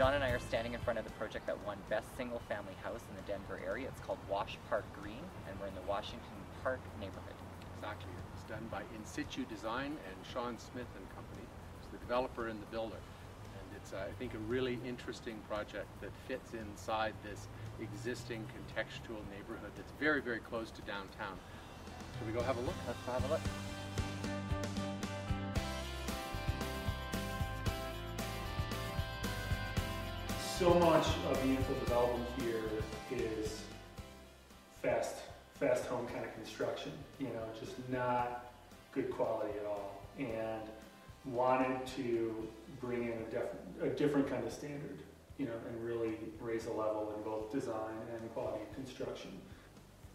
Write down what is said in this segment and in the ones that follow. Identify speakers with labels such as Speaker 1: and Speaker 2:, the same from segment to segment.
Speaker 1: John and I are standing in front of the project that won Best Single Family House in the Denver area. It's called Washpark Green, and we're in the Washington Park neighborhood.
Speaker 2: Exactly. It's done by In Situ Design and Sean Smith and Company. It's the developer and the builder. And it's, I think, a really interesting project that fits inside this existing contextual neighborhood that's very, very close to downtown. Shall we go have a look?
Speaker 1: Let's go have a look.
Speaker 3: So much of the infill development here is fast home kind of construction, you know, just not good quality at all, and wanted to bring in a different kind of standard, you know, and really raise the level in both design and quality of construction.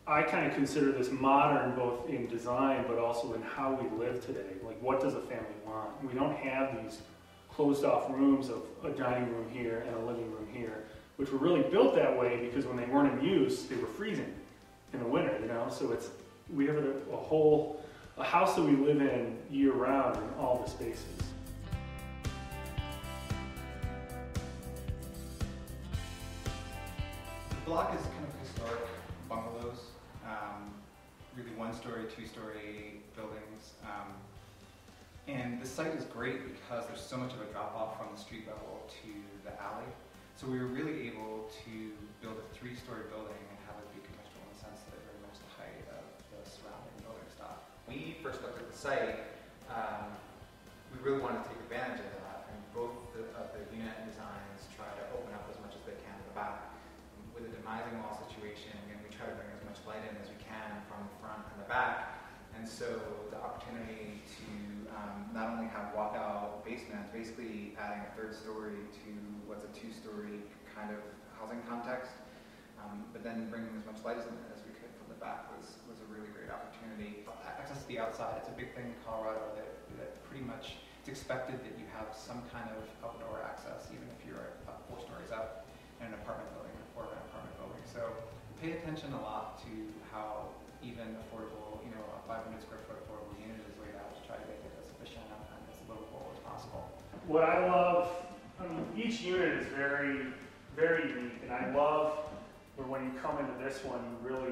Speaker 3: I kind of consider this modern both in design but also in how we live today. Like, what does a family want? We don't have these closed off rooms of a dining room here and a living room here, which were really built that way because when they weren't in use, they were freezing in the winter, you know? So we have a house that we live in year round in all the spaces.
Speaker 4: The block is kind of historic bungalows, really one-story, two-story buildings. And the site is great because there's so much of a drop-off from the street level to the alley. So we were really able to build a three-story building and have it be contextual in the sense that it very much the height of the surrounding building stock.
Speaker 5: When we first looked at the site, we really wanted to take advantage of that, and both of the unit designs try to open up as much as they can to the back. With a demising wall situation, again, we try to bring as much light in as we can from the front and the back. And so the opportunity to not only have walkout basements, basically adding a third story to what's a two-story kind of housing context, but then bringing as much light in as we could from the back was a really great opportunity. Access to the outside, it's a big thing in Colorado that pretty much it's expected that you have some kind of outdoor access, even if you're about 4 stories up in an apartment building, a 4-bedroom apartment building. So we pay attention a lot to how even affordable, you know, a 500 square foot affordable unit is laid out to try to make it as efficient and as livable as possible.
Speaker 3: What I love, I mean, each unit is very, very unique, and I love where when you come into this one,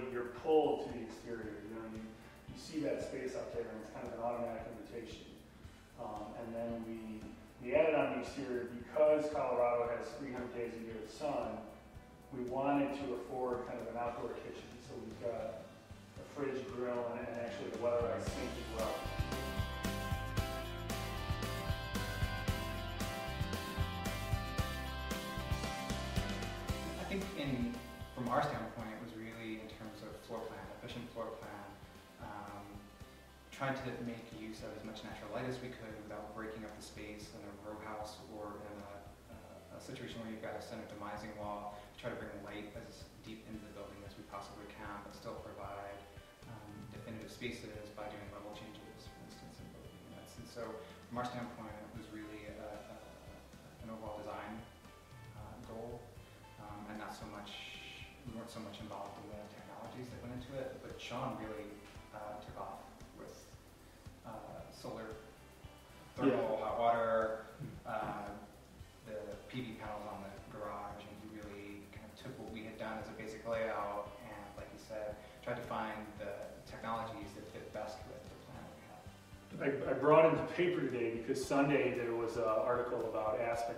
Speaker 3: you're pulled to the exterior. You know, you see that space out there, and it's kind of an automatic invitation. And then we added on the exterior because Colorado has 300 days a year of sun. We wanted to afford kind of an outdoor kitchen, so we've got a fridge, grill, and actually the weatherized sink as well.
Speaker 4: I think from our standpoint, it was really in terms of floor plan, efficient floor plan, trying to make use of as much natural light as we could without breaking up the space in a row house or in a situation where you've got a center demising wall. Try to bring light as deep into the building as we possibly can, but still provide definitive spaces by doing level changes, for instance, in both units. And so, from our standpoint, it was really an overall design goal, and not so much, we weren't so much involved in the technologies that went into it, but Sean really took off with solar, thermal, hot water, the PV panels on the garage, and he really kind of took what we had done as a basic layout and, like you said, tried to find the technologies that fit best with the plan that we had.
Speaker 3: I brought in the paper today because Sunday there was an article about Aspen,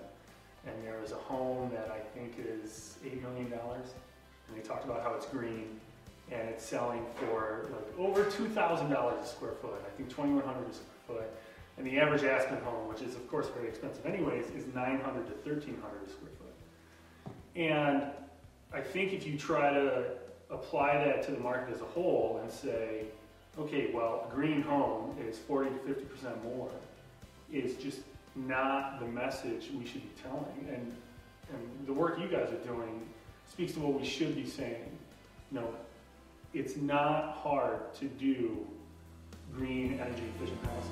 Speaker 3: and there was a home that I think is $8 million, and they talked about how it's green, and it's selling for like over $2,000 a square foot. I think $2,100 a square foot. And the average Aspen home, which is of course very expensive anyways, is $900 to $1,300 a square foot. And I think if you try to apply that to the market as a whole and say, okay, well, a green home is 40 to 50% more, is just not the message we should be telling. And the work you guys are doing speaks to what we should be saying. You know, it's not hard to do green, energy efficient housing.